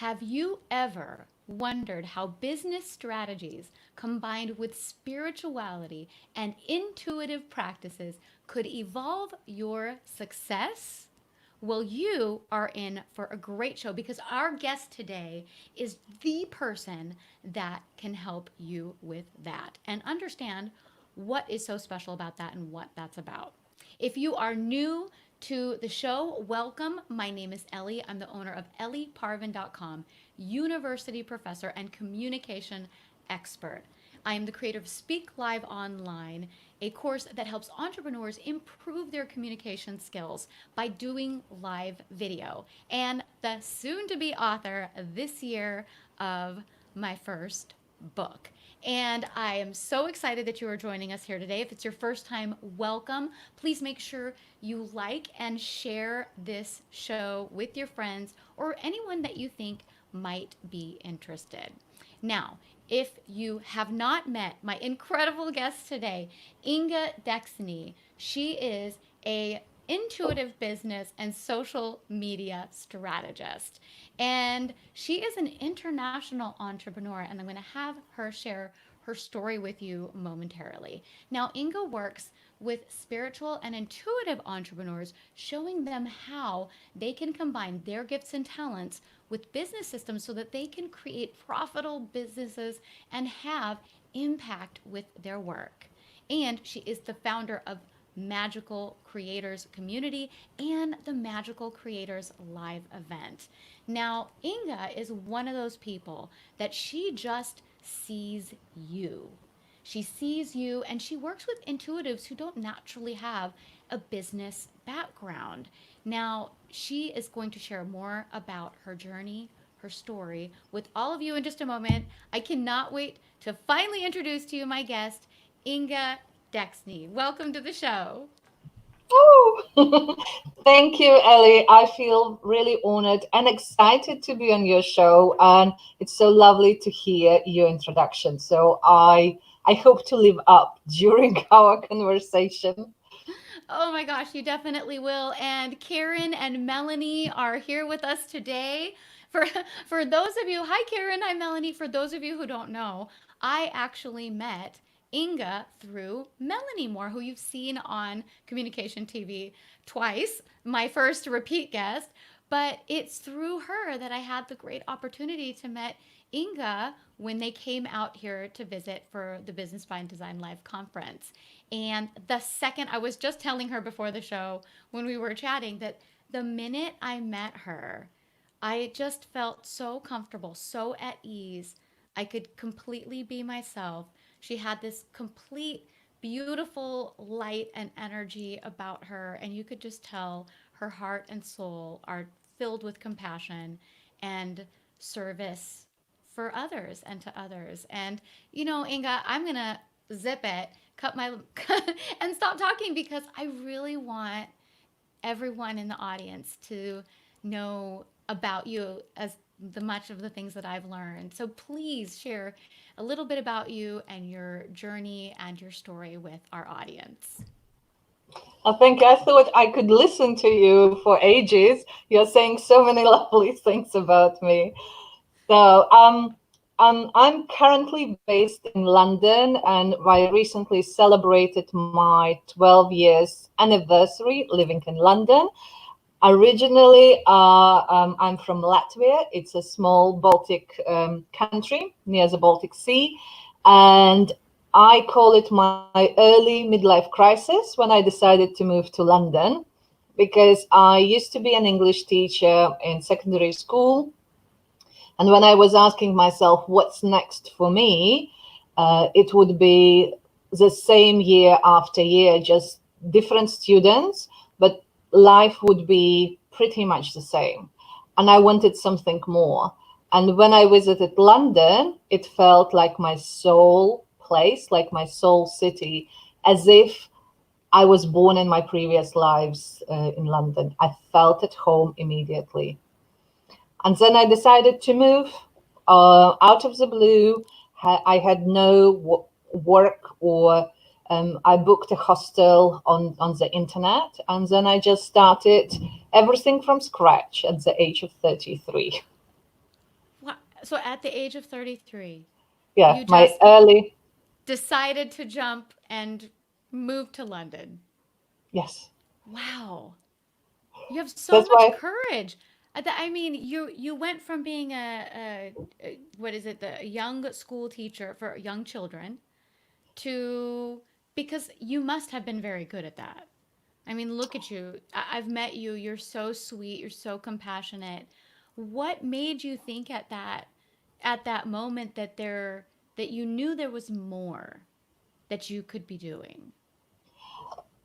Have you ever wondered how business strategies combined with spirituality and intuitive practices could evolve your success? Well, you are in for a great show because our guest today is the person that can help you with that and understand what is so special about that and what that's about. If you are new to the show, welcome. My name is Ellie. I'm the owner of ellieparvin.com, university professor and communication expert. I am the creator of Speak Live Online, a course that helps entrepreneurs improve their communication skills by doing live video, and the soon to be author this year of my first book. And I am so excited that you are joining us here today. If it's your first time, welcome. Please make sure you like and share this show with your friends or anyone that you think might be interested. Now, if you have not met my incredible guest today, Inga Deksne, she is a intuitive business and social media strategist. And she is an international entrepreneur, and I'm going to have her share her story with you momentarily. Now, Inga works with spiritual and intuitive entrepreneurs, showing them how they can combine their gifts and talents with business systems so that they can create profitable businesses and have impact with their work. And she is the founder of Magical Creators Community and the Magical Creators Live event. Now, Inga is one of those people that she just sees you. She sees you and she works with intuitives who don't naturally have a business background. Now, she is going to share more about her journey, her story with all of you in just a moment. I cannot wait to finally introduce to you my guest, Inga Deksne. Welcome to the show. Oh, thank you, Ellie. I feel really honored and excited to be on your show, and it's so lovely to hear your introduction. So I hope to live up during our conversation. Oh my gosh, you definitely will. And Karen and Melanie are here with us today. For for those of you, hi Karen, hi Melanie. For those of you who don't know, I actually met Inga through Melanie Moore, who you've seen on Communication TV twice, my first repeat guest. But it's through her that I had the great opportunity to meet Inga when they came out here to visit for the Business by Design Live conference. And the second, I was just telling her before the show when we were chatting that the minute I met her, I just felt so comfortable, so at ease. I could completely be myself. She had this complete, beautiful light and energy about her, and you could just tell her heart and soul are filled with compassion and service for others and to others. And Inga, I'm gonna zip it, cut my and stop talking because I really want everyone in the audience to know about you as the much of the things that I've learned. So please share a little bit about you and your journey and your story with our audience. I thought I could listen to you for ages. You're saying so many lovely things about me. So, I'm currently based in London, and I recently celebrated my 12 years anniversary living in London. Originally, I'm from Latvia. It's a small Baltic country near the Baltic Sea, and I call it my early midlife crisis when I decided to move to London because I used to be an English teacher in secondary school, and when I was asking myself what's next for me, it would be the same year after year, just different students, but life would be pretty much the same. And I wanted something more. And when I visited London, it felt like my soul place, like my soul city, as if I was born in my previous lives in London. I felt at home immediately. And then I decided to move out of the blue. I had no work, or I booked a hostel on the internet. And then I just started everything from scratch at the age of 33. So at the age of 33, Yeah, you my just early, decided to jump and move to London. yes. Wow. You have so That's much why courage. I mean, you went from being a what is it, the young school teacher for young children to, because you must have been very good at that. I mean, look at you. I've met you. You're so sweet. You're so compassionate. What made you think at that moment that you knew there was more that you could be doing?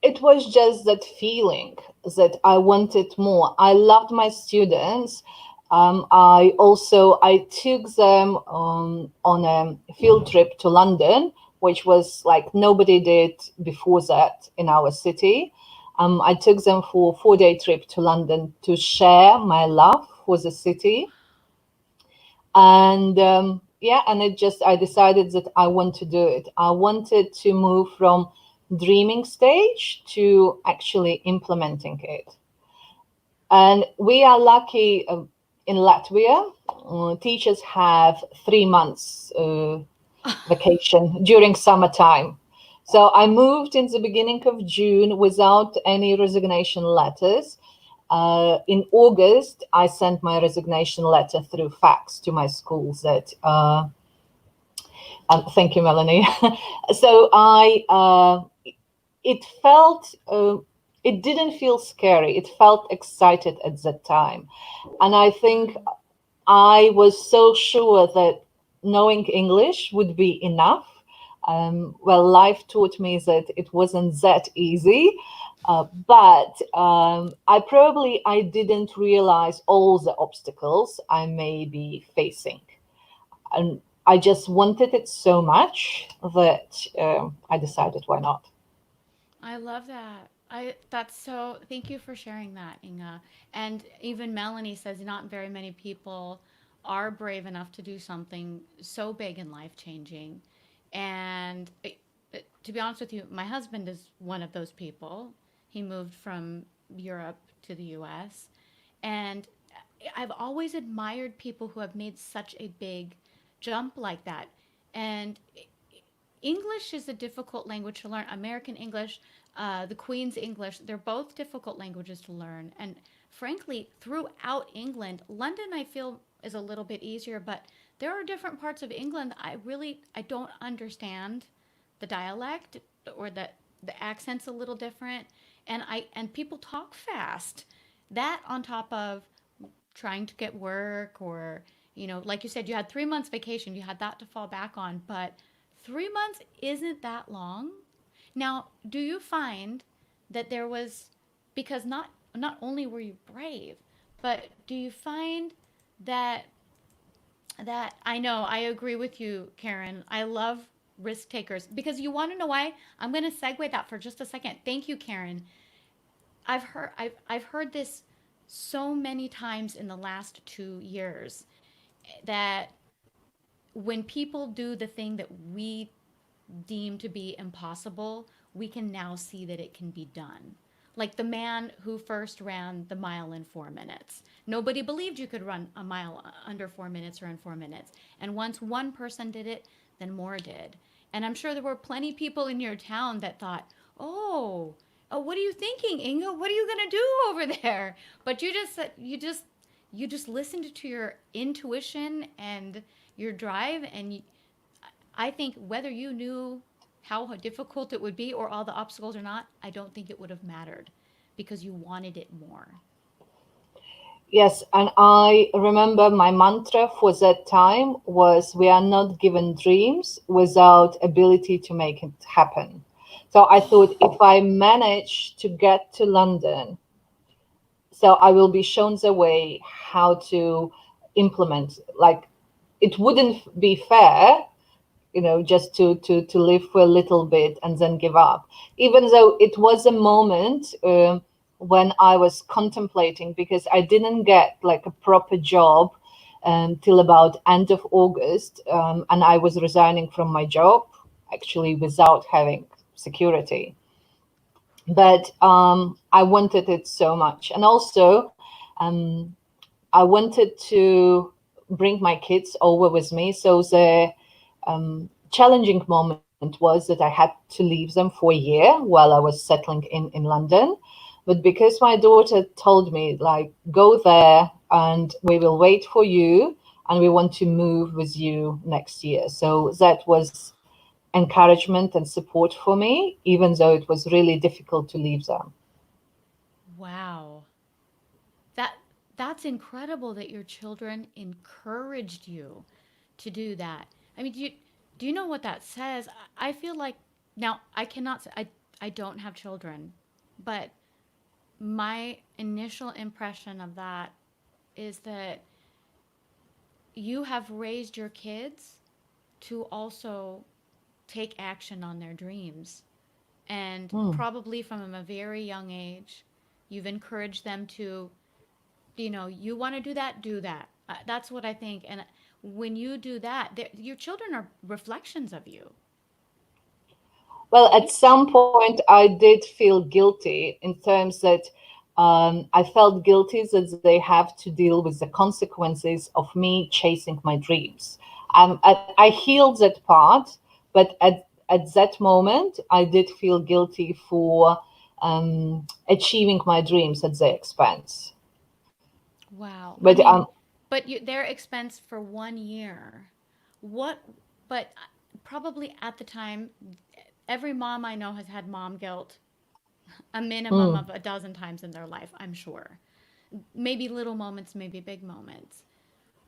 it was just that feeling that I wanted more. I loved my students. I took them on a field trip to London, which was like nobody did before that in our city. I took them for a 4 day trip to London to share my love for the city. And yeah, and I decided that I want to do it. I wanted to move from dreaming stage to actually implementing it. And we are lucky in Latvia. Teachers have 3 months vacation during summertime. So I moved in the beginning of June without any resignation letters. In August, I sent my resignation letter through fax to my schools. Thank you, Melanie. So it felt, it didn't feel scary. It felt excited at that time. And I think Wow. I was so sure that knowing English would be enough. Well, life taught me that it wasn't that easy, but I didn't realize all the obstacles I may be facing, and I just wanted it so much that I decided why not. I love that. That's so, thank you for sharing that, Inga. And even Melanie says not very many people are brave enough to do something so big and life changing. And to be honest with you, my husband is one of those people. He moved from Europe to the US. And I've always admired people who have made such a big jump like that. And English is a difficult language to learn. American English, the Queen's English, they're both difficult languages to learn. And frankly, throughout England, London I feel is a little bit easier, but there are different parts of England I don't understand the dialect, or the accent's a little different, and people talk fast. That on top of trying to get work, or like you said, you had 3 months vacation, you had that to fall back on, but 3 months isn't that long. Now, do you find that there was, because not only were you brave, but do you find that I know, I agree with you, Karen, I love risk takers, because you want to know why. I'm going to segue that for just a second. Thank you, Karen. I've heard this so many times in the last 2 years, that when people do the thing that we deem to be impossible, we can now see that it can be done. Like the man who first ran the mile in 4 minutes. Nobody believed you could run a mile under 4 minutes or in 4 minutes. And once one person did it, then more did. And I'm sure there were plenty of people in your town that thought, oh, what are you thinking, Inga? What are you going to do over there? But you just listened to your intuition and your drive, and I think whether you knew how difficult it would be or all the obstacles or not, I don't think it would have mattered, because you wanted it more. Yes, and I remember my mantra for that time was we are not given dreams without ability to make it happen. So I thought if I manage to get to London, so I will be shown the way how to implement. Like it wouldn't be fair, just to live for a little bit and then give up. Even though it was a moment when I was contemplating, because I didn't get like a proper job till about end of August, and I was resigning from my job actually without having security. But I wanted it so much, and also I wanted to bring my kids over with me. So the challenging moment was that I had to leave them for a year while I was settling in London. But because my daughter told me, like, go there and we will wait for you and we want to move with you next year. So that was encouragement and support for me, even though it was really difficult to leave them. Wow. That that's incredible that your children encouraged you to do that. I mean, do you know what that says? I feel like now I cannot say I don't have children, but my initial impression of that is that you have raised your kids to also take action on their dreams. And Hmm. probably from a very young age, you've encouraged them to, you want to do that, do that. That's what I think. And when you do that, your children are reflections of you, Well, at right? some point, I did feel guilty in terms that I felt guilty that they have to deal with the consequences of me chasing my dreams. I healed that part, but at that moment, I did feel guilty for achieving my dreams at their expense. Wow. I But mean, but their expense for 1 year. What, but probably at the time, every mom I know has had mom guilt a minimum mm, of a dozen times in their life, I'm sure. Maybe little moments, maybe big moments.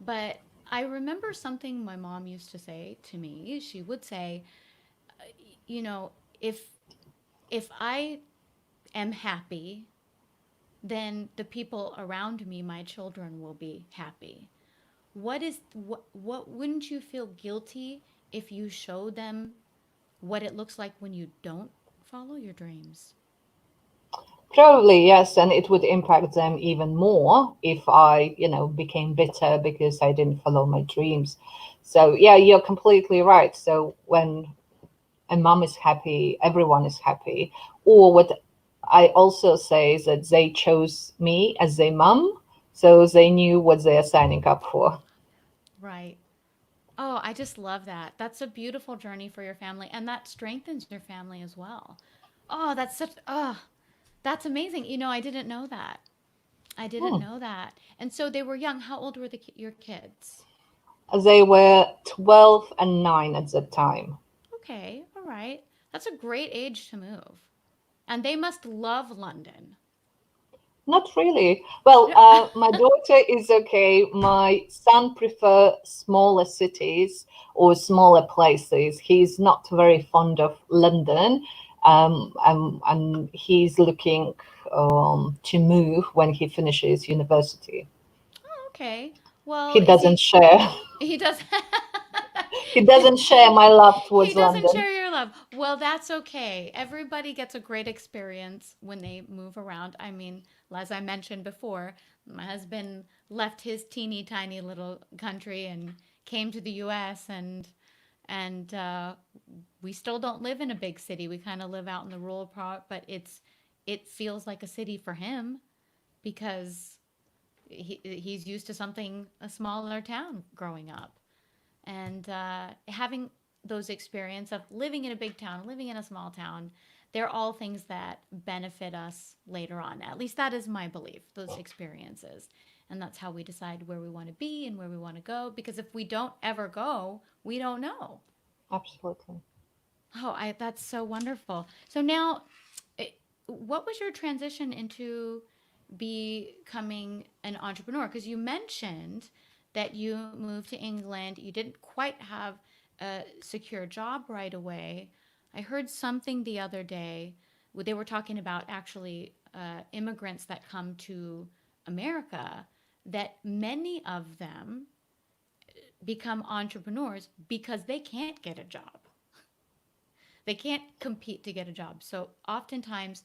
But I remember something my mom used to say to me. She would say, you know, if if I am happy, then the people around me, my children, will be happy. What wouldn't you feel guilty if you show them what it looks like when you don't follow your dreams? probably yes, and it would impact them even more if I, became bitter because I didn't follow my dreams. So yeah, you're completely right. So when a mom is happy, everyone is happy. Or what I also say is that they chose me as their mom, so they knew what they are signing up for. Right. Oh, I just love that. That's a beautiful journey for your family, and that strengthens your family as well. That's amazing. I didn't know that. I didn't Hmm. know that. And so they were young. How old were your kids? They were 12 and 9 at that time. Okay, all right. That's a great age to move. And they must love London. Not really. Well, my daughter is okay. My son prefer smaller cities or smaller places. He's not very fond of London, and he's looking to move when he finishes university. Oh, okay. Well, He is doesn't he? share. He does. He doesn't share my love He towards doesn't London. share your love. Well, that's okay. Everybody gets a great experience when they move around. I mean, as I mentioned before, my husband left his teeny tiny little country and came to the U.S. and we still don't live in a big city. We kind of live out in the rural part, but it feels like a city for him because he's used to something a smaller town growing up and having those experience of living in a big town, living in a small town, they're all things that benefit us later on. At least that is my belief, those experiences. And that's how we decide where we want to be and where we want to go. Because if we don't ever go, we don't know. Absolutely. That's so wonderful. So now, what was your transition into becoming an entrepreneur? Because you mentioned that you moved to England. You didn't quite have a secure job right away. I heard something the other day where they were talking about actually immigrants that come to America, that many of them become entrepreneurs because they can't get a job. They can't compete to get a job. So oftentimes,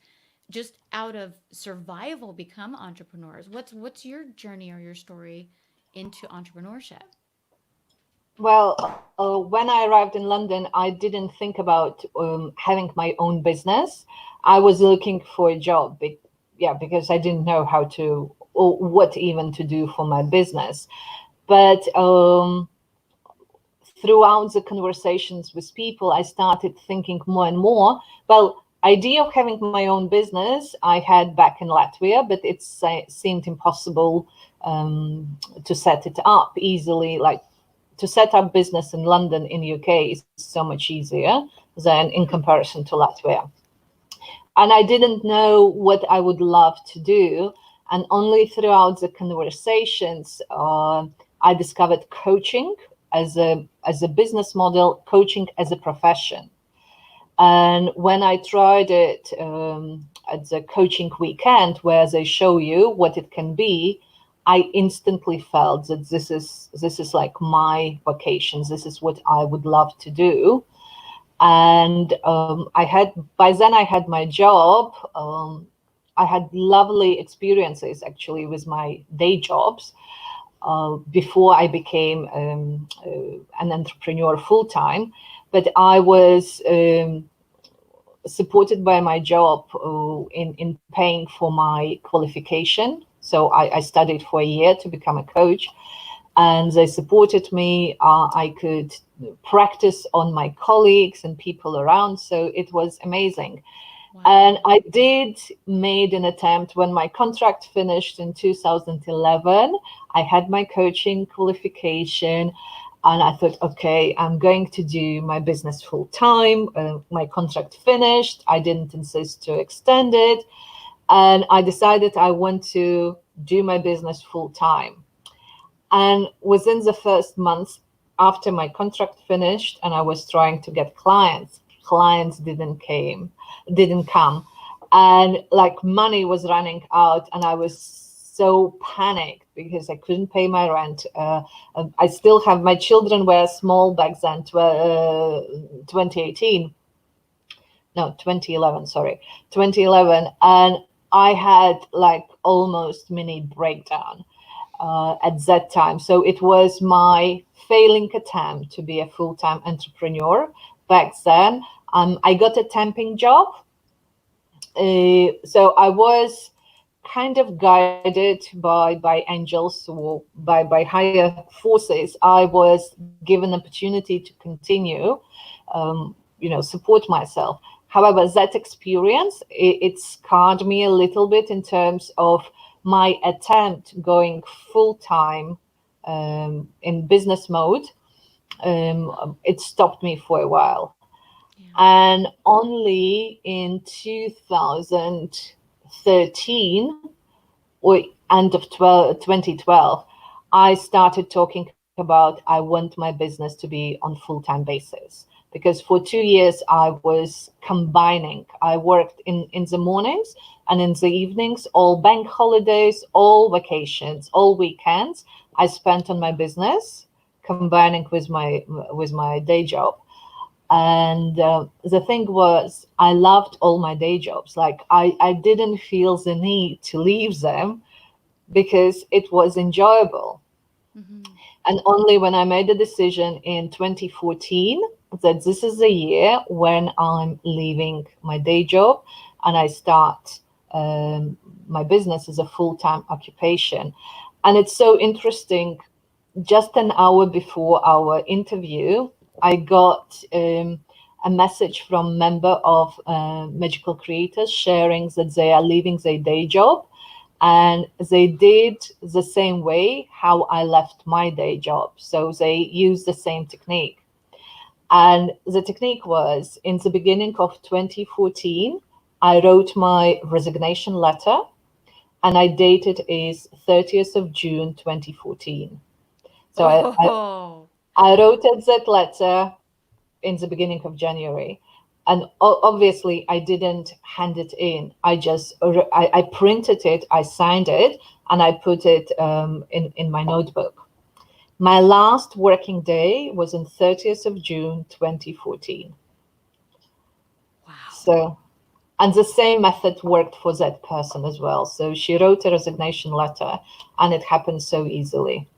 just out of survival, become entrepreneurs. What's your journey or your story into entrepreneurship? Well, when I arrived in London, I didn't think about having my own business. I was looking for a job, yeah, because I didn't know how to or what even to do for my business. But throughout the conversations with people, I started thinking more and more, well, idea of having my own business I had back in Latvia, but it seemed impossible to set it up easily. Like to set up business in London in UK is so much easier than in comparison to Latvia. And I didn't know what I would love to do. And only throughout the conversations, I discovered coaching as a business model, coaching as a profession. And when I tried it at the coaching weekend, where they show you what it can be, I instantly felt that this is like my vocation. This is what I would love to do. And I had by then I had my job. I had lovely experiences actually with my day jobs before I became an entrepreneur full time. But I was supported by my job in paying for my qualification. So I studied for a year to become a coach, and they supported me. I could practice on my colleagues and people around, so it was amazing. Wow. And I did made an attempt when my contract finished in 2011. I had my coaching qualification, and I thought, okay, I'm going to do my business full time. My contract finished. I didn't insist to extend it, and I decided I want to do my business full time. And within the first month after my contract finished and I was trying to get clients didn't come. And like money was running out and I was so panicked because I couldn't pay my rent. I still have my children were small back then, 2018. No, 2011, sorry, 2011. And I had like almost mini breakdown at that time. So it was my failing attempt to be a full-time entrepreneur back then. I got a temping job. So I was kind of guided by angels or by higher forces. I was given opportunity to continue, support myself. However, that experience it scarred me a little bit in terms of my attempt going full time in business mode. It stopped me for a while, Yeah. and only in 2013 or end of 2012, I started talking about I want my business to be on full-time basis. Because for 2 years I was combining. I worked in the mornings and in the evenings, all bank holidays, all vacations, all weekends I spent on my business, combining with my day job. And the thing was, I loved all my day jobs. Like I didn't feel the need to leave them because it was enjoyable. Mm-hmm. And only when I made the decision in 2014 that this is the year when I'm leaving my day job and I start my business as a full-time occupation. And it's so interesting. Just an hour before our interview, I got a message from member of Magical Creators sharing that they are leaving their day job, and they did the same way how I left my day job. So they used the same technique. And the technique was in the beginning of 2014, I wrote my resignation letter and I dated is 30th of June 2014. So Oh. I wrote that letter in the beginning of January. And obviously, I didn't hand it in. I printed it, I signed it, and I put it in my notebook. My last working day was on 30th of June 2014. Wow. So, and the same method worked for that person as well. So she wrote a resignation letter, and it happened so easily.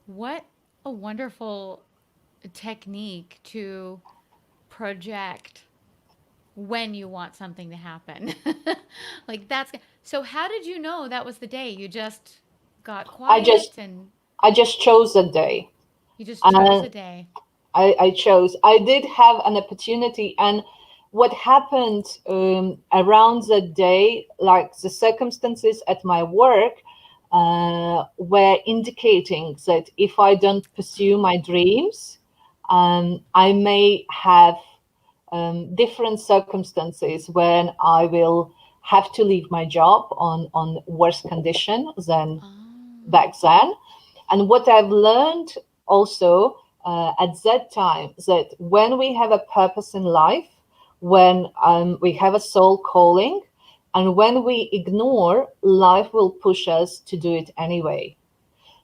What a wonderful technique to project when you want something to happen. Like that's so how did you know that was the day? You just got I just quiet and I just chose a day. You just chose a And day. I chose. I did have an opportunity, and what happened around the day, like the circumstances at my work, were indicating that if I don't pursue my dreams, I may have different circumstances when I will have to leave my job on worse condition than Oh. back then. And what I've learned also at that time, that when we have a purpose in life, when we have a soul calling, and when we ignore, life will push us to do it anyway.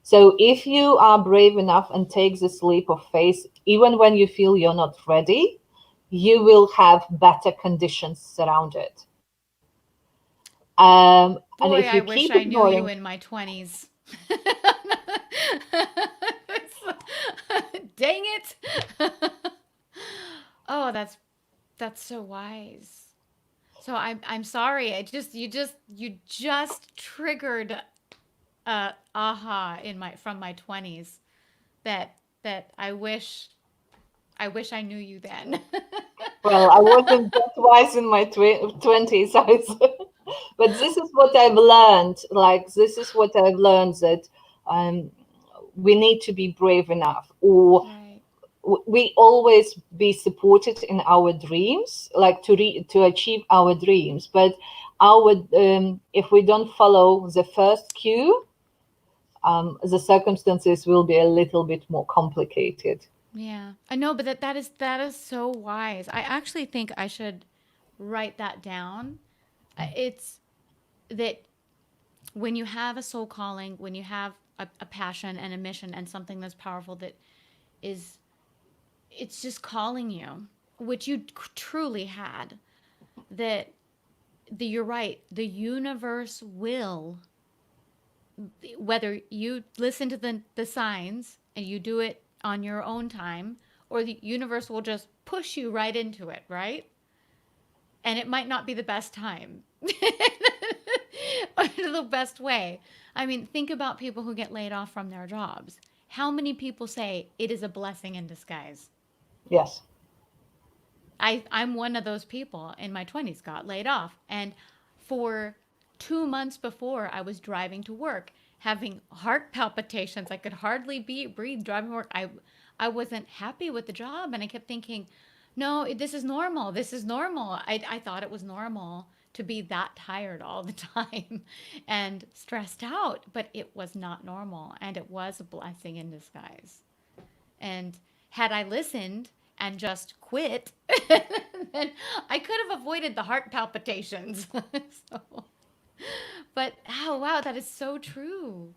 So if you are brave enough and take this leap of faith, even when you feel you're not ready, you will have better conditions surrounded. And if you Boy, I keep wish I knew ignoring, you in my 20s. Dang it. Oh, that's so wise. So I'm sorry. You just triggered aha in my from my 20s that I wish I knew you then. well, I wasn't that wise in my 20s, but this is what I've learned. Like, this is what I've learned, that um, we need to be brave enough, or Right. we always be supported in our dreams, like to achieve our dreams. But our if we don't follow the first cue, the circumstances will be a little bit more complicated. Yeah. I know, but that is so wise. I actually think I should write that down. It's that when you have a soul calling, when you have a passion and a mission and something that's powerful that is it's just calling you, which you truly had, that you're right, the universe will, whether you listen to the signs and you do it on your own time, or the universe will just push you right into it, right? And it might not be the best time or the best way. I mean, think about people who get laid off from their jobs. How many people say it is a blessing in disguise? Yes. I'm one of those people in my 20s got laid off. And for 2 months before, I was driving to work, having heart palpitations. I could hardly breathe driving to work. I wasn't happy with the job. And I kept thinking, no, this is normal. This is normal. I thought it was normal to be that tired all the time and stressed out, but it was not normal. And it was a blessing in disguise. And had I listened and just quit, then I could have avoided the heart palpitations. So, but oh wow, that is so true.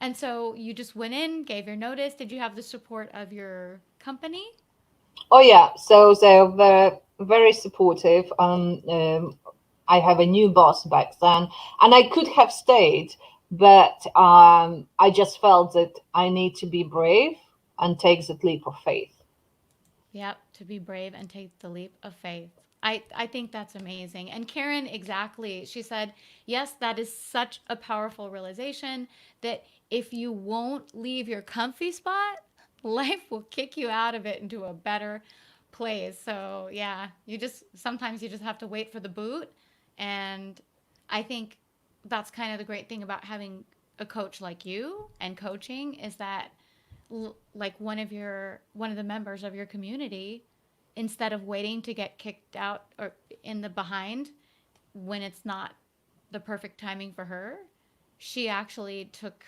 And so you just went in, gave your notice. Did you have the support of your company? Oh yeah, so they're very supportive. I have a new boss back then, and I could have stayed, but I just felt that I need to be brave and take that leap of faith. Yep, to be brave and take the leap of faith. I think that's amazing. And Karen, exactly. She said, yes, that is such a powerful realization that if you won't leave your comfy spot, life will kick you out of it into a better place. So, yeah, sometimes you just have to wait for the boot. And I think that's kind of the great thing about having a coach like you and coaching is that like one of the members of your community, instead of waiting to get kicked out or in the behind when it's not the perfect timing for her, she actually took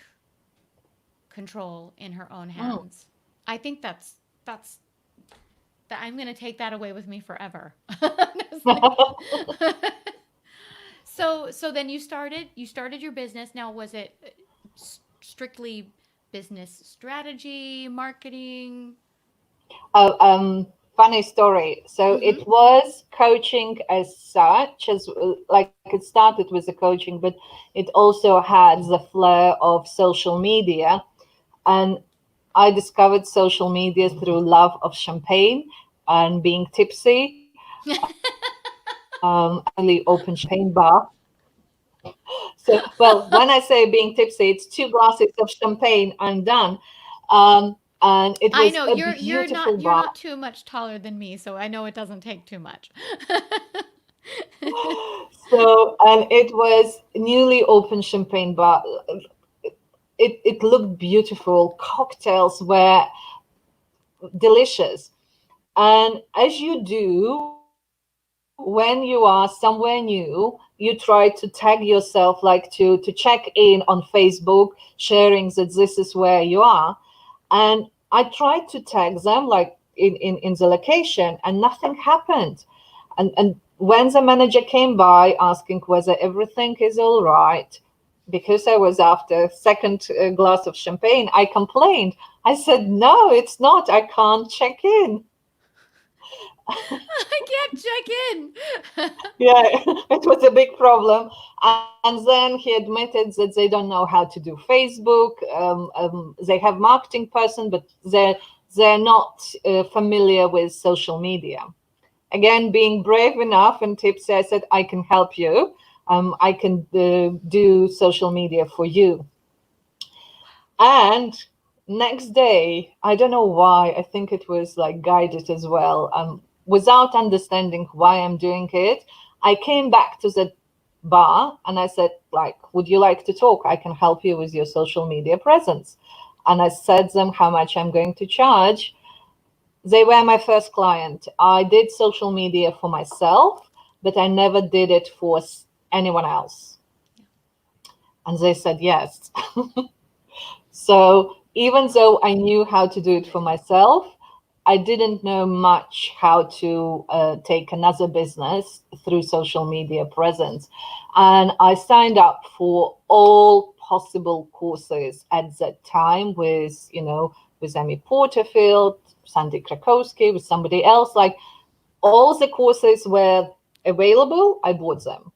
control in her own Mm. hands. I think that's that I'm going to take that away with me forever. Honestly. So then you started your business. Now was it strictly business strategy, marketing? Oh, funny story. So Mhm. it was coaching as such, as like it started with the coaching, but it also had the flair of social media. And I discovered social media through love of champagne and being tipsy. I had a really open champagne bar. So, well, when I say being tipsy, it's 2 glasses of champagne, I'm done. And it I was know a beautiful you're bar. not too much taller than me, so I know it doesn't take too much. So, and it was newly opened champagne bar. It looked beautiful. Cocktails were delicious. And as you do when you are somewhere new, you try to tag yourself, like to check in on Facebook, sharing that this is where you are. And I tried to tag them like in the location, and nothing happened. And when the manager came by asking whether everything is all right, because I was after second glass of champagne, I complained. I said, no, it's not. I can't check in. I can't check in. Yeah, it was a big problem. And then he admitted that they don't know how to do Facebook. They have marketing person, but they're not familiar with social media. Again, being brave enough and tipsy, I said, I can help you. I can do social media for you. And next day, I don't know why, I think it was like guided as well. Without understanding why I'm doing it, I came back to the bar and I said, like, would you like to talk? I can help you with your social media presence. And I said them how much I'm going to charge. They were my first client. I did social media for myself, but I never did it for anyone else. And they said yes. So even though I knew how to do it for myself, I didn't know much how to take another business through social media presence. And I signed up for all possible courses at that time with Amy Porterfield, Sandy Krakowski, with somebody else. Like all the courses were available, I bought them.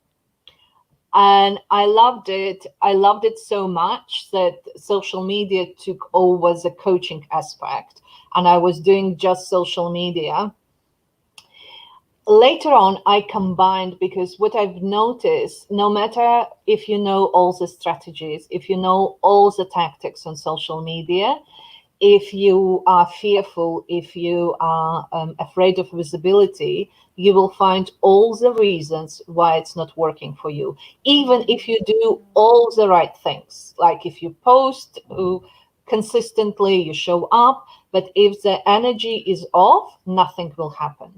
And I loved it. I loved it so much that social media took over the coaching aspect, and I was doing just social media. Later on, I combined, because what I've noticed, no matter if you know all the strategies, if you know all the tactics on social media, if you are fearful, if you are afraid of visibility, you will find all the reasons why it's not working for you. Even if you do all the right things, like if you post consistently, you show up, but if the energy is off, nothing will happen.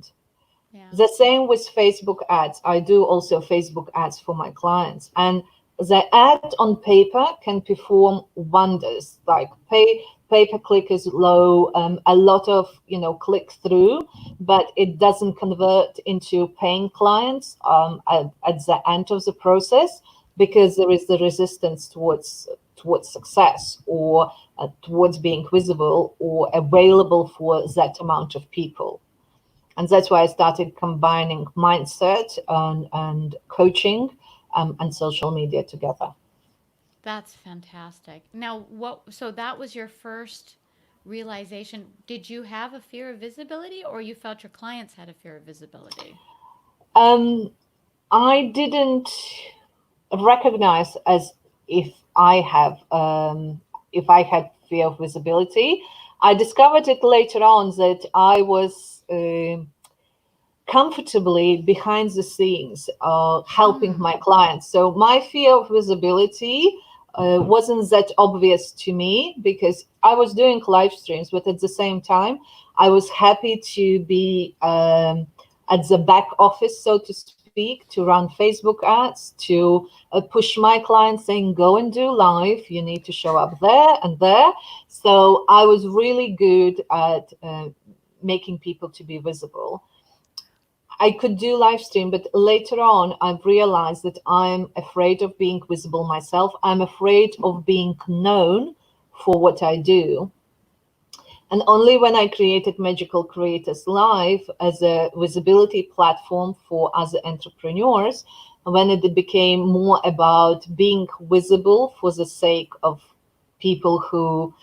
Yeah. The same with Facebook ads. I do also Facebook ads for my clients. And the ad on paper can perform wonders. Like pay per click is low, a lot of click through, but it doesn't convert into paying clients at the end of the process, because there is the resistance towards success, or towards being visible or available for that amount of people. And that's why I started combining mindset and coaching and social media together. That's fantastic. Now, so that was your first realization. Did you have a fear of visibility, or you felt your clients had a fear of visibility? Um, I didn't recognize as if I had fear of visibility. I discovered it later on that I was comfortably behind the scenes, helping my clients. So my fear of visibility wasn't that obvious to me, because I was doing live streams, but at the same time, I was happy to be at the back office, so to speak, to run Facebook ads, to push my clients saying, go and do live, you need to show up there and there. So I was really good at making people to be visible. I could do live stream, but later on, I've realized that I'm afraid of being visible myself. I'm afraid of being known for what I do. And only when I created Magical Creators Live as a visibility platform for other entrepreneurs, when it became more about being visible for the sake of people who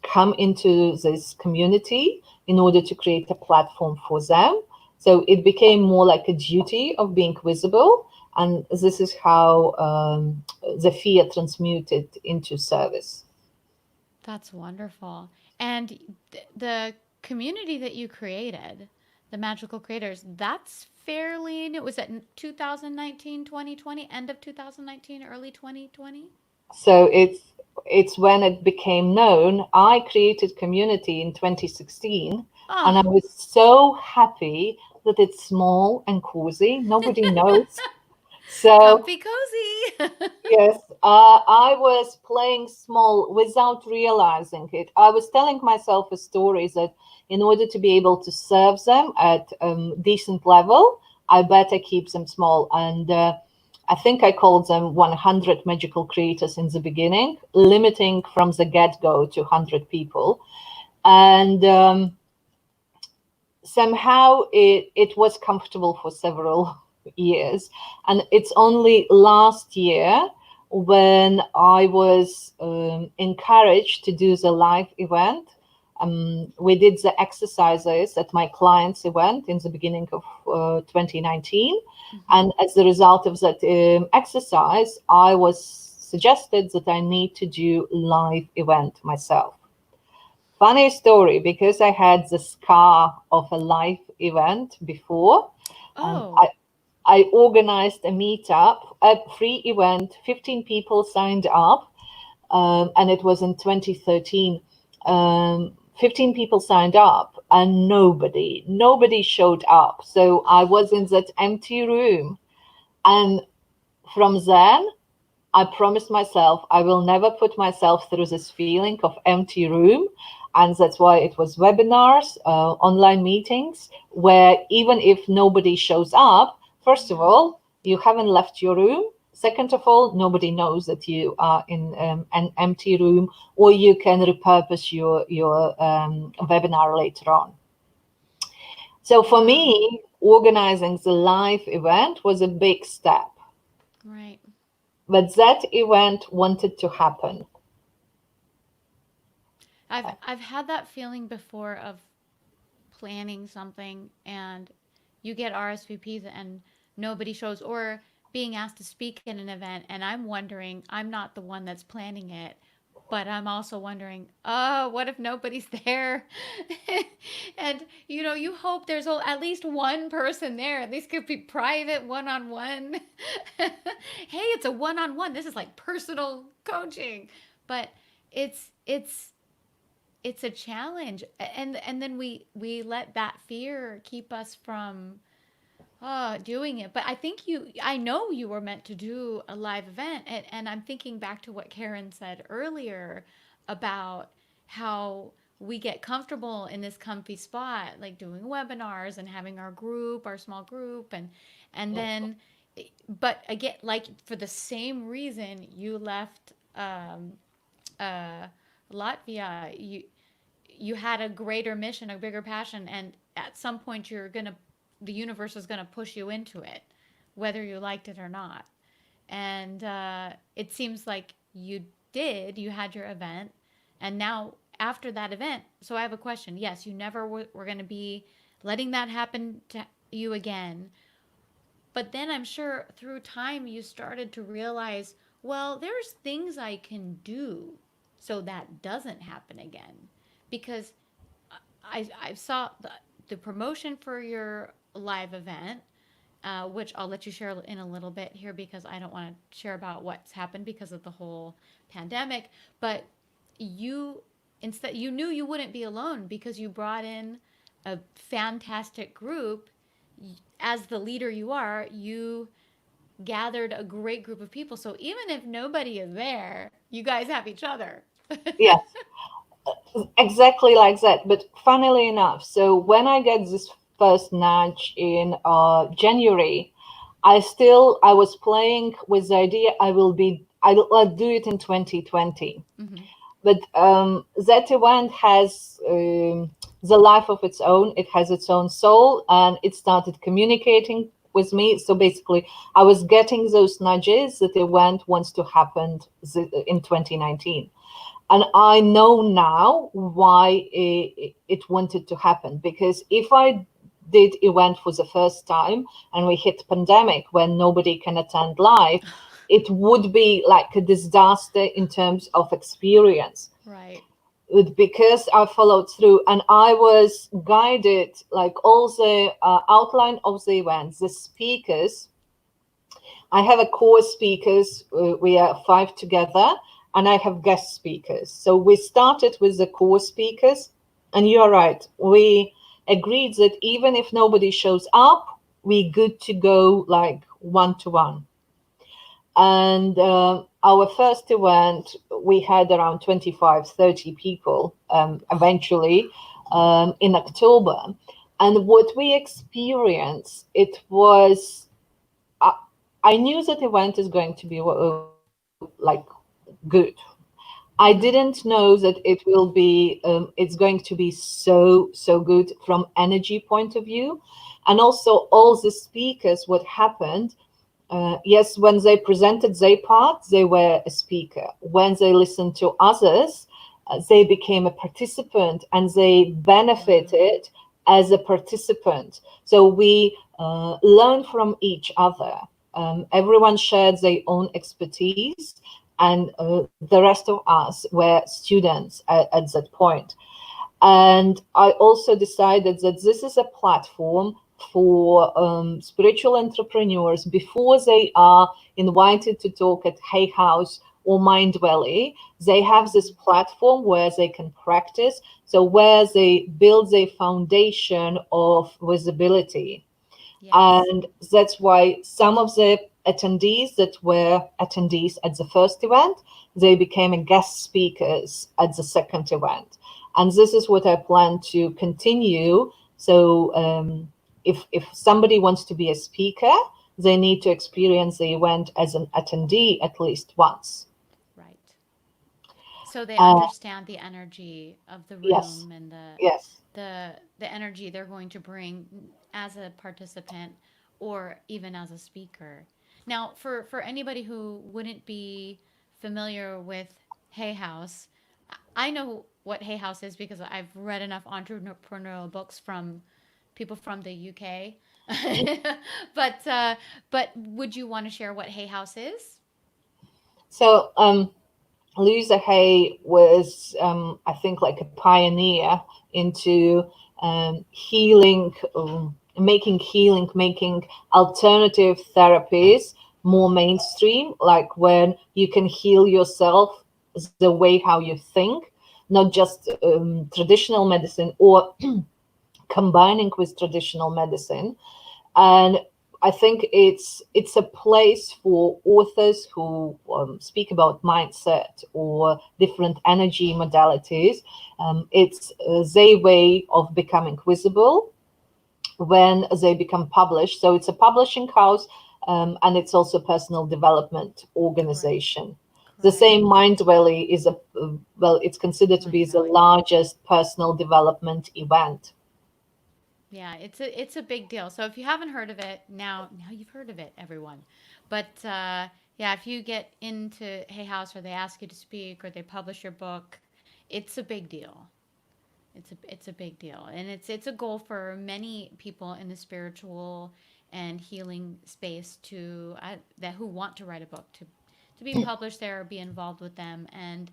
come into this community in order to create a platform for them. So it became more like a duty of being visible. And this is how the fear transmuted into service. That's wonderful. And the community that you created, the Magical Creators, that's fairly new. Was that 2019, 2020, end of 2019, early 2020? So it's when it became known. I created community in 2016, and I Oh, was so happy that it's small and cozy. Nobody knows. So comfy cozy. yes, I was playing small without realizing it. I was telling myself a story that in order to be able to serve them at decent level, I better keep them small. And I think I called them 100 magical creators in the beginning, limiting from the get-go to 100 people. And somehow it was comfortable for several years. And it's only last year when I was encouraged to do the live event. We did the exercises at my client's event in the beginning of 2019. Mhm. And as a result of that exercise, I was suggested that I need to do live event myself. Funny story, because I had the scar of a live event before. Um, Oh, I, I organized a meetup, a free event, 15 people signed up, and it was in 2013. 15 people signed up, and nobody showed up. So I was in that empty room. And from then, I promised myself I will never put myself through this feeling of empty room. And that's why it was webinars, online meetings, where even if nobody shows up, first of all, you haven't left your room. Second of all, nobody knows that you are in an empty room, or you can repurpose your webinar later on. So for wow. me, organizing the live event was a big step, Right. but that event wanted to happen. I've had that feeling before of planning something and you get RSVPs and nobody shows, or being asked to speak in an event and I'm wondering, I'm not the one that's planning it, but I'm also wondering, oh, what if nobody's there? And you hope there's at least one person there. At least could be private, one on one. Hey, it's a one on one. This is like personal coaching. But it's it's a challenge, and then we let that fear keep us from doing it. But I know you were meant to do a live event, and I'm thinking back to what Karen said earlier about how we get comfortable in this comfy spot, like doing webinars and having our small group, and then, but again, like for the same reason you left uh, Latvia, you had a greater mission, a bigger passion, and at some point the universe is gonna push you into it, whether you liked it or not. And it seems like you did. You had your event, and now after that event, so I have a question. Yes, you never were going to be letting that happen to you again, but then I'm sure through time you started to realize, well, there's things I can do so that doesn't happen again. Because I saw the promotion for your live event, which I'll let you share in a little bit here because I don't want to share about what's happened because of the whole pandemic. But you instead you knew you wouldn't be alone because you brought in a fantastic group. As the leader you are, you gathered a great group of people. So even if nobody is there, you guys have each other. Yes, exactly like that. But funnily enough, so when I get this first nudge in January, I was playing with the idea I'll do it in 2020. Hmm. But that event has the life of its own. It has its own soul, and it started communicating with me. So basically, I was getting those nudges that the event wants to happen in 2019. And I know now why it wanted to happen. Because if I did event for the first time and we hit pandemic when nobody can attend live, it would be like a disaster in terms of experience. Right. Because I followed through and I was guided, like all the outline of the events, the speakers. I have a core speakers. We are five together, and I have guest speakers. So we started with the core speakers, and you are right. We agreed that even if nobody shows up, we good to go like one to one. And our first event, we had around 25, 30 people eventually in October. And what we experienced, it was, I, I knew that event is going to be like good. I didn't Mm-hmm. know that it will be, it's going to be so good from energy point of view. And also all the speakers, what happened, yes, when they presented their part, they were a speaker. When they listened to others, they became a participant and they Wow. benefited as a participant. So we learned from each other. Everyone shared their own expertise, and the rest of us were students at that point. And I also decided that this is a platform for spiritual entrepreneurs before they are invited to talk at Hay House or Mind Valley. They have this Mm-hmm. platform where they can practice, so where they build their foundation of visibility. Yes. And that's why some of the attendees that were attendees at the first event, they became guest speakers at the second event. And this is what I plan to continue. So if somebody wants to be a speaker, they need to experience the event as an attendee at least once. Right. So they uh, understand the energy of the yes, room and yes. the energy they're going to bring as a participant or even as a speaker. Now, for anybody who wouldn't be familiar with Hay House, I know what Hay House is because I've read enough entrepreneurial books from people from the UK. but but would you want to share what Hay House is? So Louisa Hay was, I think, like a pioneer into healing, making alternative therapies more mainstream, like when you can heal yourself the way how you think, not just traditional medicine or combining with traditional medicine. And I think it's a place for authors who speak about mindset or different energy modalities. It's their way of becoming visible when they become published. So it's a publishing house, and it's also a personal development Correct. organization. The Correct. same Mind Valley is a well, it's considered to be Mind the Valley. largest personal development event. Yeah, it's a big deal. So if you haven't heard of it, now you've heard of it, everyone. But yeah, if you get into Hay House or they ask you to speak or they publish your book, it's a big deal. It's a big deal, and it's a goal for many people in the spiritual and healing space to that who want to write a book to be published there or be involved with them. And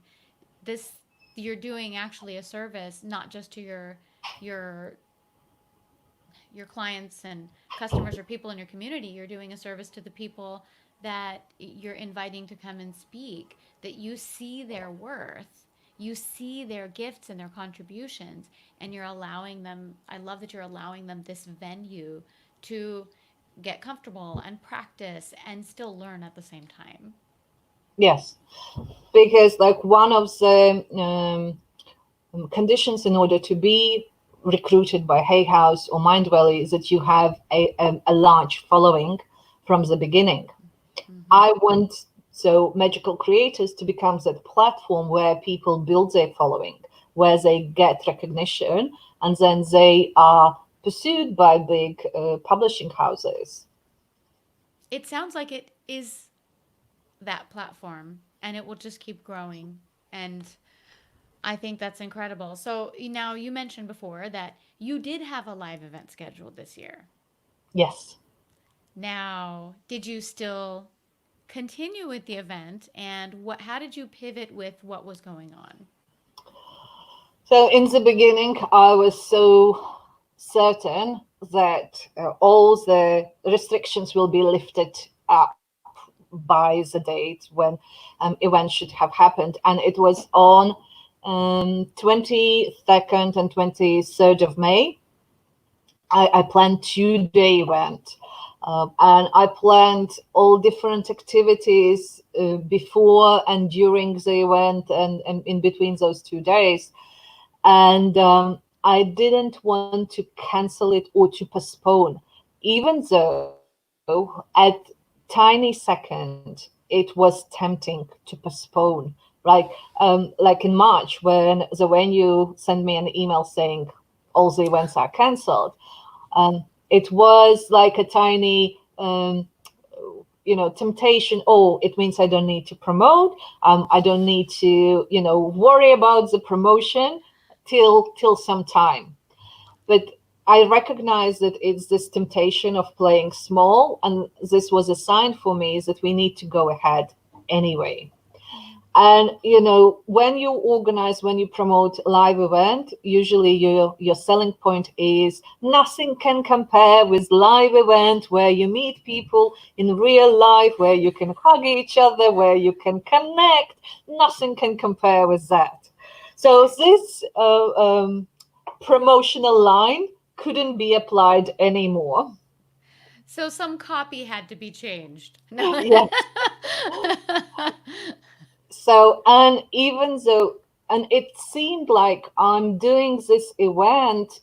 this you're doing actually a service not just to your your clients and customers or people in your community, you're doing a service to the people that you're inviting to come and speak, that you see their worth, you see their gifts and their contributions, and you're allowing them. I love that you're allowing them this venue to get comfortable and practice and still learn at the same time. Yes, because like one of the conditions in order to be recruited by Hay House or Mind Valley is that you have a large following from the beginning. Mm-hmm. I want so magical creators to become that platform where people build their following, where they get recognition, and then they are pursued by big publishing houses. It sounds like it is that platform, and it will just keep growing. And I think that's incredible. So now you mentioned before that you did have a live event scheduled this year. Yes. Now, did you still continue with the event, and what how did you pivot with what was going on? So in the beginning, I was so certain that all the restrictions will be lifted up by the date when event should have happened, and it was on 22nd and 23rd of May. I planned 2-day event, and I planned all different activities before and during the event, and in between those 2 days. And I didn't want to cancel it or to postpone, even though at tiny second it was tempting to postpone. Like in March, when the venue sent me an email saying all the events are cancelled. It was like a tiny temptation. Oh, it means I don't need to promote. I don't need to worry about the promotion till some time. But I recognize that it's this temptation of playing small, and this was a sign for me that we need to go ahead anyway. And when you organize, when you promote a live event, usually your selling point is nothing can compare with live event where you meet people in real life, where you can hug each other, where you can connect. Nothing can compare with that. So this promotional line couldn't be applied anymore. So some copy had to be changed. No. Yes. So, and even though, and it seemed like I'm doing this event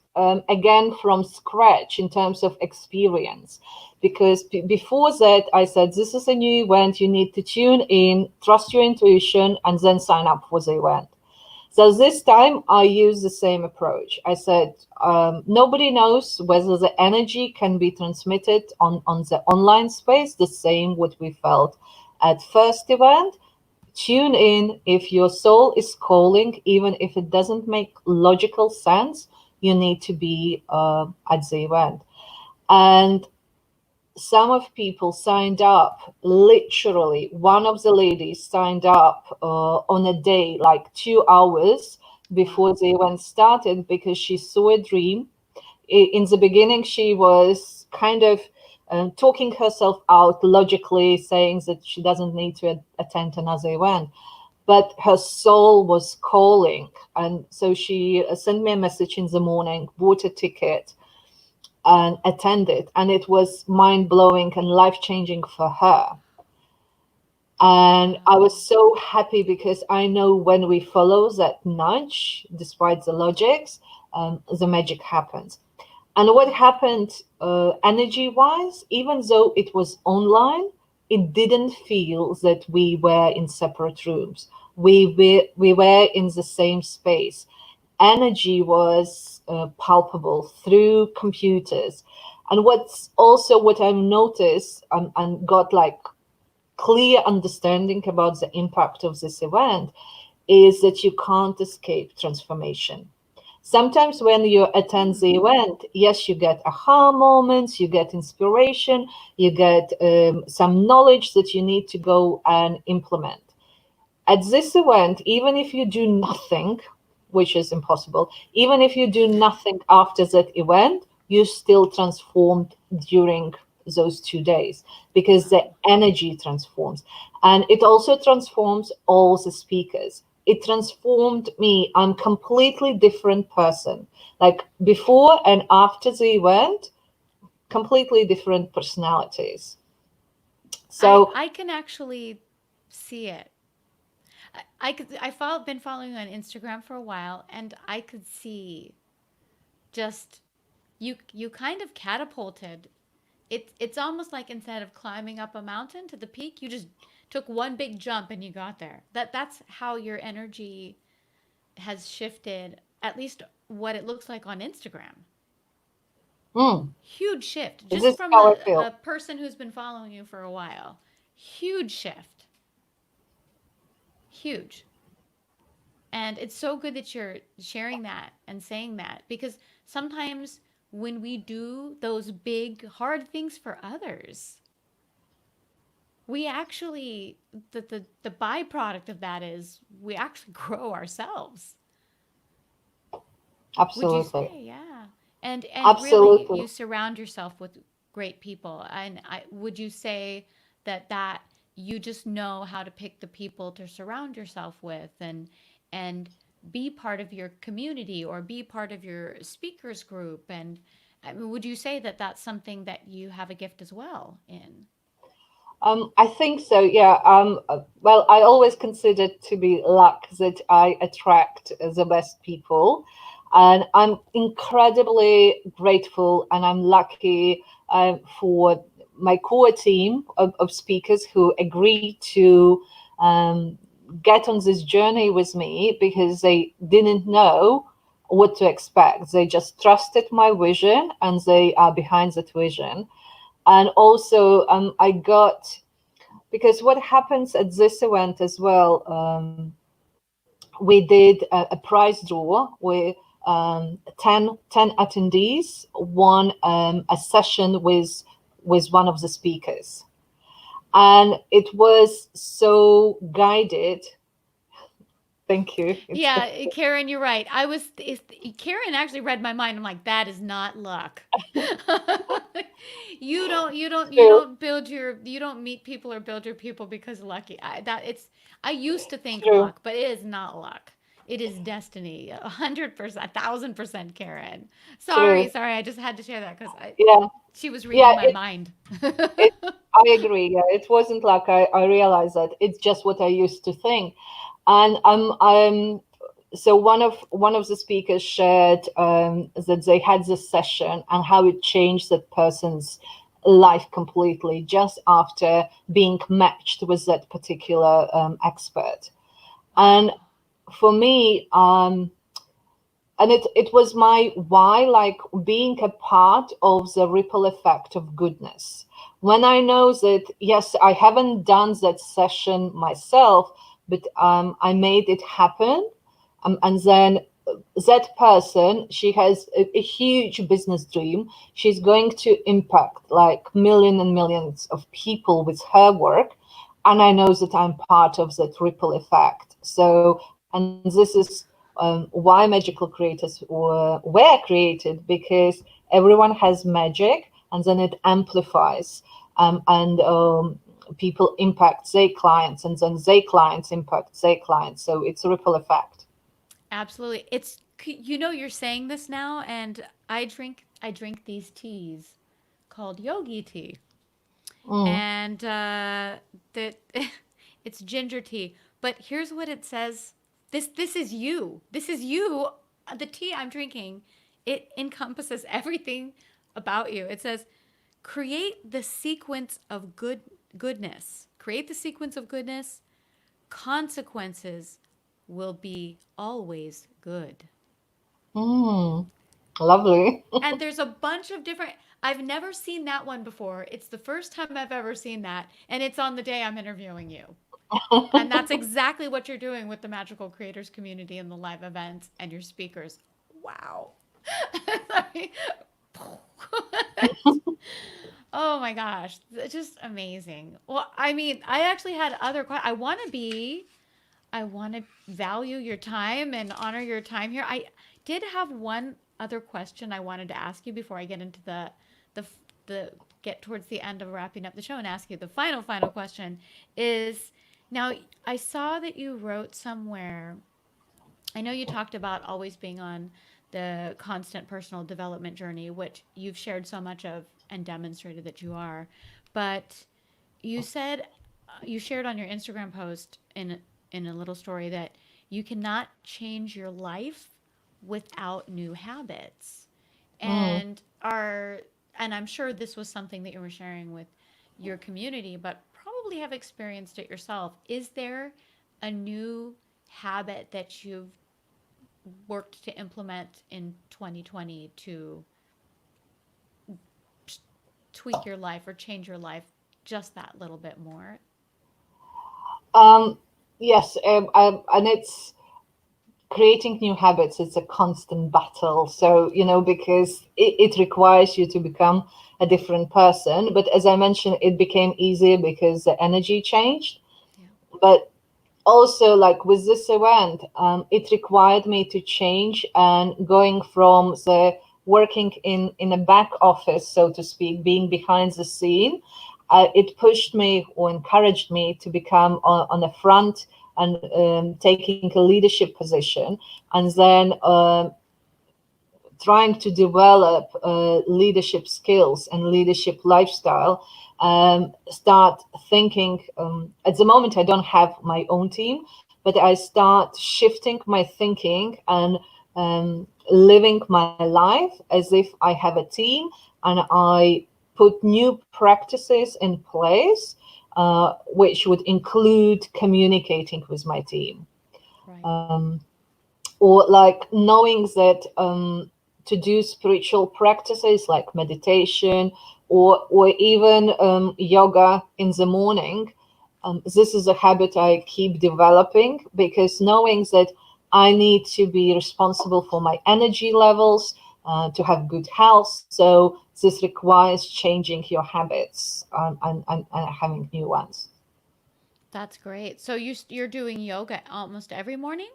again from scratch in terms of experience. Because before that, I said, this is a new event, you need to tune in, trust your intuition, and then sign up for the event. So this time I used the same approach. I said, nobody knows whether the energy can be transmitted on the online space, the same what we felt at first event. Tune in. If your soul is calling, even if it doesn't make logical sense, you need to be at the event. And some of people signed up, literally one of the ladies signed up on a day like 2 hours before Wow. the event started, because she saw a dream. In the beginning she was kind of talking herself out logically, saying that she doesn't need to attend another event, but her soul was calling. And so she sent me a message in the morning, bought a ticket, and attended, and it was mind blowing and life changing for her. And I Wow. was so happy because I know when we follow that nudge, despite the logics, the magic happens. And what happened energy wise, even though it was online, it didn't feel that we were in separate rooms. We were in the same space. Energy was palpable through computers. And what's also what I've noticed and got like clear understanding about the impact of this event is that you can't escape transformation. Sometimes when you attend the event, yes, you get aha moments, you get inspiration, you get some knowledge that you need to go and implement. At this event, even if you do nothing, which is impossible, even if you do nothing after that event, you still transformed during those 2 days, because the energy transforms. And it also transforms all the speakers. It transformed me. I'm completely different person. Like before and after the event, completely different personalities. So I can actually see it. I could I follow been following you on Instagram for a while, and I could see just you kind of catapulted. It's almost like instead of climbing up a mountain to the peak, you just took one big jump and you got there. That's how your energy has shifted, at least what it looks like on Instagram. mm, Huge shift this just is from how I a feel. person who's been following you for a while. Huge shift. Huge. And it's so good that you're sharing that and saying that, because sometimes when we do those big, hard things for others, we actually, the byproduct of that is we actually grow ourselves. Would you Absolutely. say? Yeah. And really Absolutely. you surround yourself with great people. And would you say that you just know how to pick the people to surround yourself with, and be part of your community or be part of your speakers group? And I mean, would you say that that's something that you have a gift as well in? I think so, yeah. Well, I always consider it to be luck that I attract the best people. And I'm incredibly grateful and I'm lucky for my core team of speakers who agree to um, get on this journey with me because they didn't know what to expect. They just trusted my vision and they are behind that vision. And also, I got, because what happens at this event as well, we did a prize draw where 10 attendees won a session with one of the speakers. And it was so guided. Thank you. It's Yeah, Karen, you're right. Karen actually read my mind. I'm like, that is not luck. true, You don't meet people or build your people because lucky. I used to think true, luck, but it is not luck. It is destiny. 100%, 1,000%, Karen. true. Sorry. I just had to share that because I Yeah, she was yeah. reading my mind. It, I agree. Yeah, it wasn't like I realized that. It's just what I used to think. And so one of the speakers shared that they had this session and how it changed that person's life completely just after being matched with that particular expert. And Wow. for me, and it was my why, like being a part of the ripple effect of goodness. When I know that, yes, I haven't done that session myself, but I made it happen. And then that person, she has a huge business dream. She's going to impact like millions and millions of people with her work. And I know that I'm part of that ripple effect. So, and this is why magical creators were created, because everyone has magic and then it amplifies, and people impact their clients and then their clients impact their clients. So it's a ripple effect. Absolutely. You're saying this now, and I drink these teas called Yogi Tea, Mm, and that it's ginger tea. But here's what it says. This is you. This is you. The tea I'm drinking, it encompasses everything about you. It says, create the sequence of goodness. Create the sequence of goodness. Consequences will be always good. mm, lovely. And there's a bunch of different, I've never seen that one before. It's the first time I've ever seen that. And it's on the day I'm interviewing you. And that's exactly what you're doing with the Magical Creators community and the live events and your speakers. Wow. Oh my gosh. It's just amazing. Well, I mean, I actually had other questions. I want to value your time and honor your time here. I did have one other question I wanted to ask you before I get into the the get towards the end of wrapping up the show and ask you the final question is, now I saw that you wrote somewhere, I know you talked about always being on the constant personal development journey, which you've shared so much of and demonstrated that you are, but you said, you shared on your Instagram post in a little story that you cannot change your life without new habits. Mm. And are and I'm sure this was something that you were sharing with your community, but probably have experienced it yourself. Is there a new habit that you've worked to implement in 2020 to tweak your life or change your life just that little bit more? Um, yes, and it's creating new habits is a constant battle. So, because it requires you to become a different person. But as I mentioned, it became easier because the energy changed. Yeah. But also, like with this event, it required me to change and going from the working in a back office, so to speak, being behind the scene. It pushed me or encouraged me to become on the front and taking a leadership position, and then trying to develop leadership skills and leadership lifestyle. Start thinking, at the moment I don't have my own team, but I start shifting my thinking and living my life as if I have a team, and I put new practices in place, which would include communicating with my team. Right. Or like knowing that to do spiritual practices like meditation or even yoga in the morning, this is a habit I keep developing, because knowing that I need to be responsible for my energy levels, to have good health. So this requires changing your habits, and having new ones. That's great. So you're doing yoga almost every morning?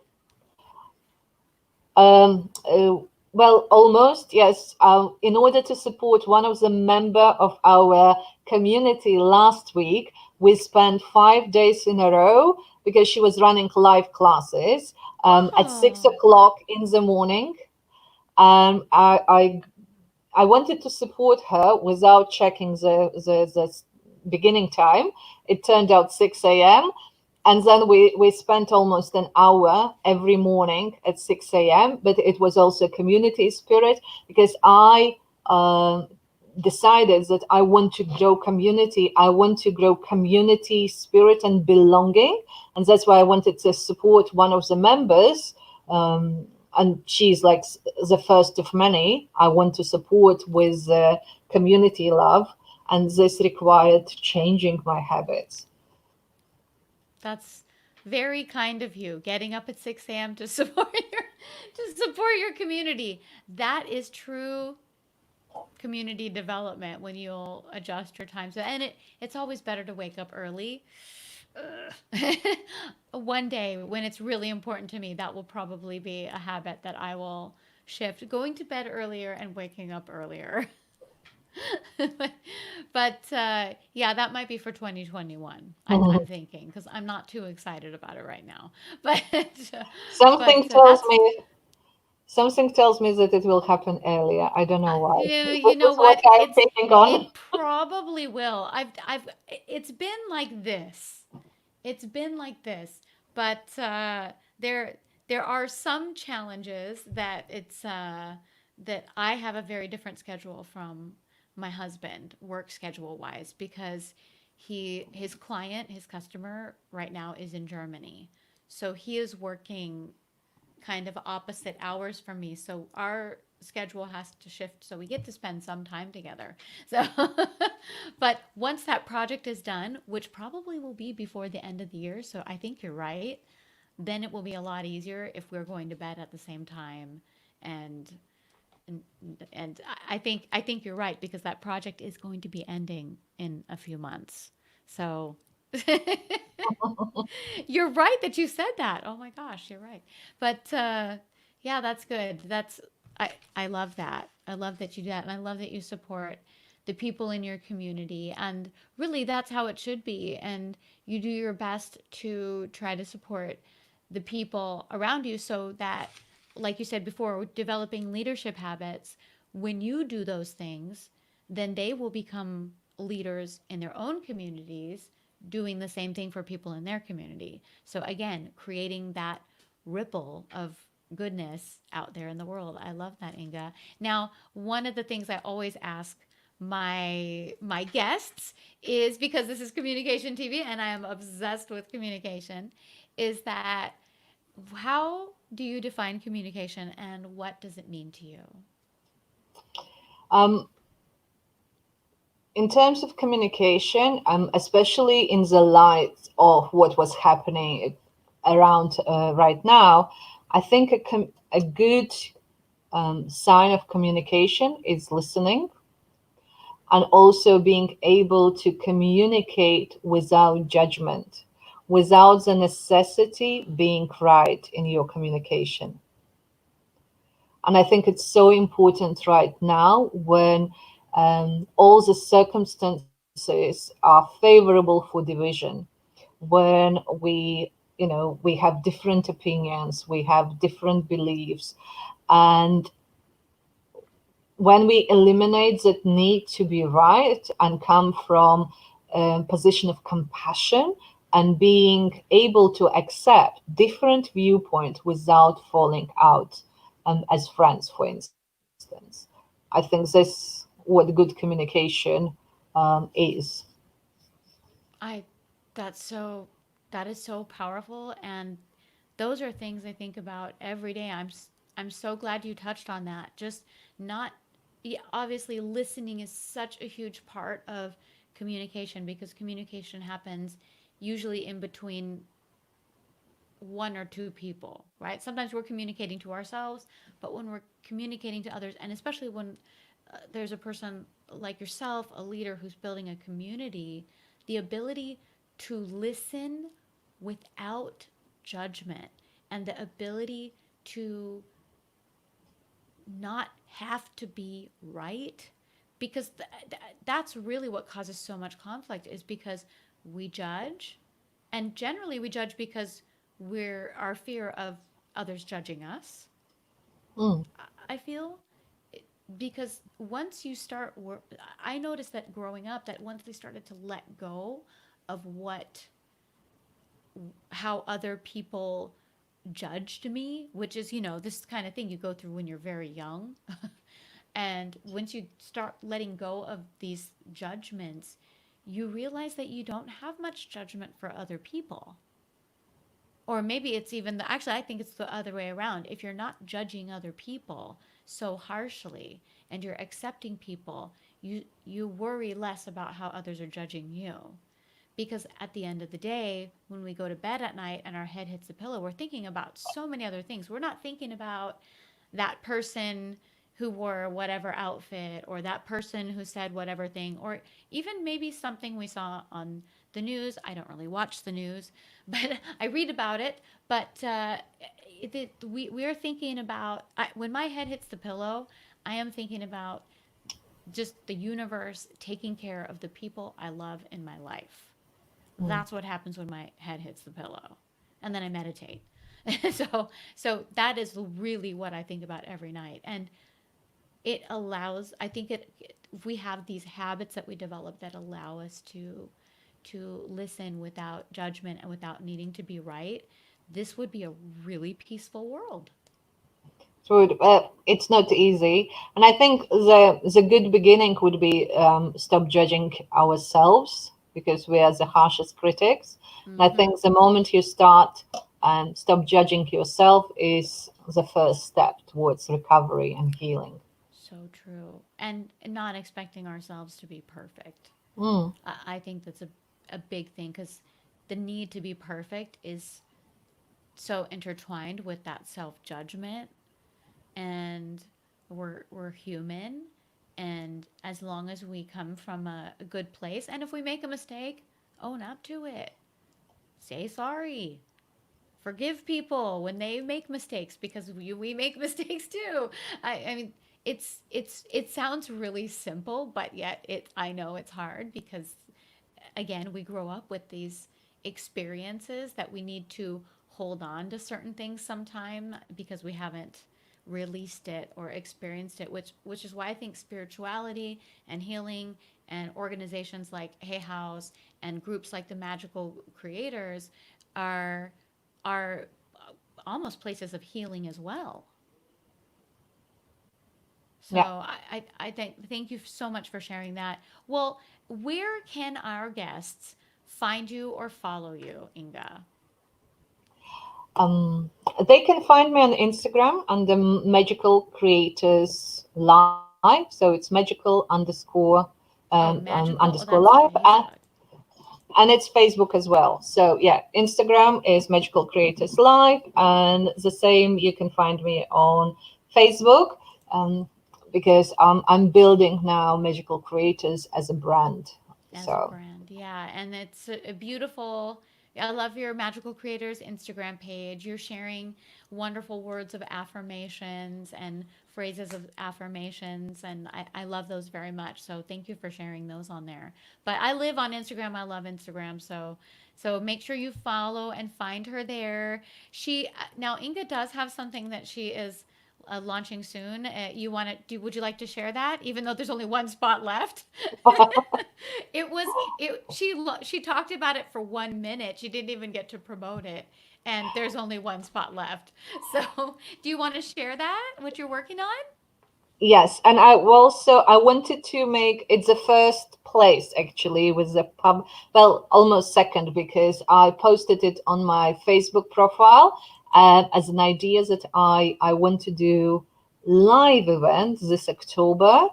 Well, almost, yes. In order to support one of the member of our community last week, we spent 5 days in a row because she was running live classes at six Oh. o'clock in the morning. I wanted to support her without checking the beginning time. It turned out 6 a.m. And then we spent almost an hour every morning at 6 a.m. But it was also community spirit, because I decided that I want to grow community. I want to grow community spirit and belonging. And that's why I wanted to support one of the members. And she's like the first of many I want to support with community love. And this required changing my habits. That's very kind of you, getting up at 6 a.m. to support your community. That is true community development when you'll adjust your time. So and it's always better to wake up early. One day when it's really important to me, that will probably be a habit that I will shift, going to bed earlier and waking up earlier. But yeah, that might be for 2021. I'm thinking because I'm not too excited about it right now. But Something tells that's me something tells me that it will happen earlier. I don't know why. you This know is what what? I'm thinking on. It probably will. It's been like this. It's been like this, but there are some challenges that that I have a very different schedule from my husband, work schedule wise, because his customer right now is in Germany, so he is working kind of opposite hours from me. So our schedule has to shift so we get to spend some time together. So, but once that project is done, which probably will be before the end of the year, so I think you're right, then it will be a lot easier if we're going to bed at the same time. And and, and I think you're right because that project is going to be ending in a few months. So you're right that you said that. Oh my gosh, you're right. But yeah, that's good. I love that. I love that you do that, and I love that you support the people in your community. And really, that's how it should be. And you do your best to try to support the people around you, so that, like you said before, developing leadership habits. When you do those things, then they will become leaders in their own communities doing the same thing for people in their community. So again, creating that ripple of goodness out there in the world. I love that, Inga. Now, one of the things I always ask my guests is, because this is communication TV and I am obsessed with communication, is that how do you define communication and what does it mean to you? Um, in terms of communication, especially in the light of what was happening around right now, I think a good sign of communication is listening, and also being able to communicate without judgment, without the necessity being right in your communication. And I think it's so important right now when all the circumstances are favorable for division, when we have different opinions, we have different beliefs, and when we eliminate that need to be right and come from a position of compassion and being able to accept different viewpoint without falling out as friends, for instance, I think this what good communication is. I that's so that is so powerful, and those are things I think about every day. I'm so glad you touched on that. Just not yeah, obviously listening is such a huge part of communication because communication happens usually in between one or two people, right? Sometimes we're communicating to ourselves, but when we're communicating to others, and especially when there's a person like yourself, a leader who's building a community, the ability to listen without judgment and the ability to not have to be right because that's really what causes so much conflict is because we judge, and generally we judge because we're our fear of others judging us. Mm, I feel because once you start I noticed that growing up that once they started to let go of what how other people judged me, which is, this kind of thing you go through when you're very young. And once you start letting go of these judgments, you realize that you don't have much judgment for other people. Or maybe it's even actually, I think it's the other way around. If you're not judging other people so harshly and you're accepting people, you worry less about how others are judging you. Because at the end of the day, when we go to bed at night and our head hits the pillow, we're thinking about so many other things. We're not thinking about that person who wore whatever outfit or that person who said whatever thing or even maybe something we saw on the news. I don't really watch the news, but I read about it. But we are thinking about when my head hits the pillow, I am thinking about just the universe taking care of the people I love in my life. mm. That's what happens when my head hits the pillow. And then I meditate. So that is really what I think about every night. And it allows, I think we have these habits that we develop that allow us to listen without judgment and without needing to be right. This would be a really peaceful world. True, it's not easy, and I think the good beginning would be stop judging ourselves because we are the harshest critics. And I Hmm. think the moment you start and stop judging yourself is the first step towards recovery and healing. So true. And not expecting ourselves to be perfect. Mm, I think that's a big thing because the need to be perfect is so intertwined with that self judgment, and we're human, and as long as we come from a good place, and if we make a mistake, own up to it, say sorry, forgive people when they make mistakes because we make mistakes too. I mean, it sounds really simple, but yet I know it's hard because again, we grow up with these experiences that we need to hold on to certain things sometime because we haven't released it or experienced it, which is why I think spirituality and healing and organizations like Hay House and groups like the Magical Creators are are almost places of healing as well. So yeah. I thank you so much for sharing that. Well, where can our guests find you or follow you, Inga? Um, they can find me on Instagram under Magical Creators Live. So it's magical Oh, underscore magical. Oh, live. that's And Facebook. and it's Facebook as well. So yeah, Instagram is Magical Creators Live, and the same you can find me on Facebook, um, because I'm building now Magical Creators as a brand. As a So brand, yeah. And it's a beautiful, I love your Magical Creators Instagram page. You're sharing wonderful words of affirmations and phrases of affirmations. And I love those very much. So thank you for sharing those on there. But I live on Instagram. I love Instagram. So make sure you follow and find her there. Now Inga does have something that she is launching soon. You want to do? Would you like to share that? Even though there's only one spot left. It was it. She talked about it for 1 minute. She didn't even get to promote it, and there's only one spot left. So, do you want to share that? What you're working on? yes, and I wanted to make it's the first place actually with the pub, well, almost second, because I posted it on my Facebook profile as an idea that I want to do live event this October,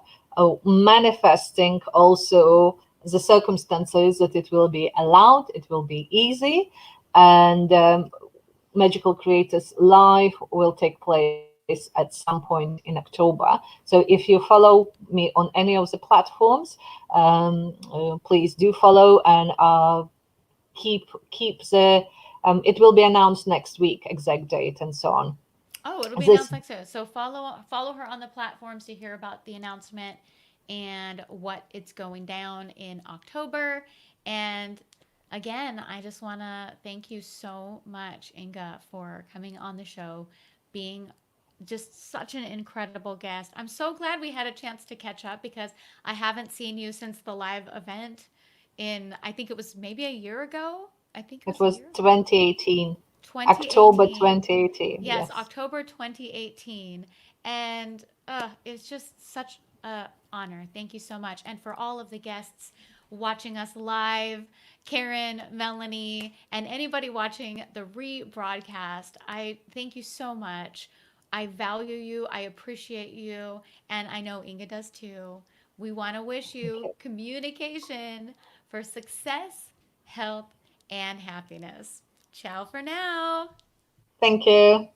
manifesting also the circumstances that it will be allowed, it will be easy, and Magical Creators Live will take place at some point in October. So if you follow me on any of the platforms, please do follow, and keep the. It will be announced next week, exact date and so on. Oh, it'll be announced This like so. So follow her on the platforms to hear about the announcement and what it's going down in October. And again, I just want to thank you so much, Inga, for coming on the show, being just such an incredible guest. I'm so glad we had a chance to catch up because I haven't seen you since the live event in, I think it was maybe a year ago. I think it it was a was year ago. 2018, October 2018. 2018. Yes, Yes, October 2018. And it's just such a honor. Thank you so much. And for all of the guests watching us live, Karen, Melanie, and anybody watching the rebroadcast, I thank you so much. I value you. I appreciate you. And I know Inga does too. We want to wish thank you you. communication for success, health, and happiness. Ciao for now. Thank you.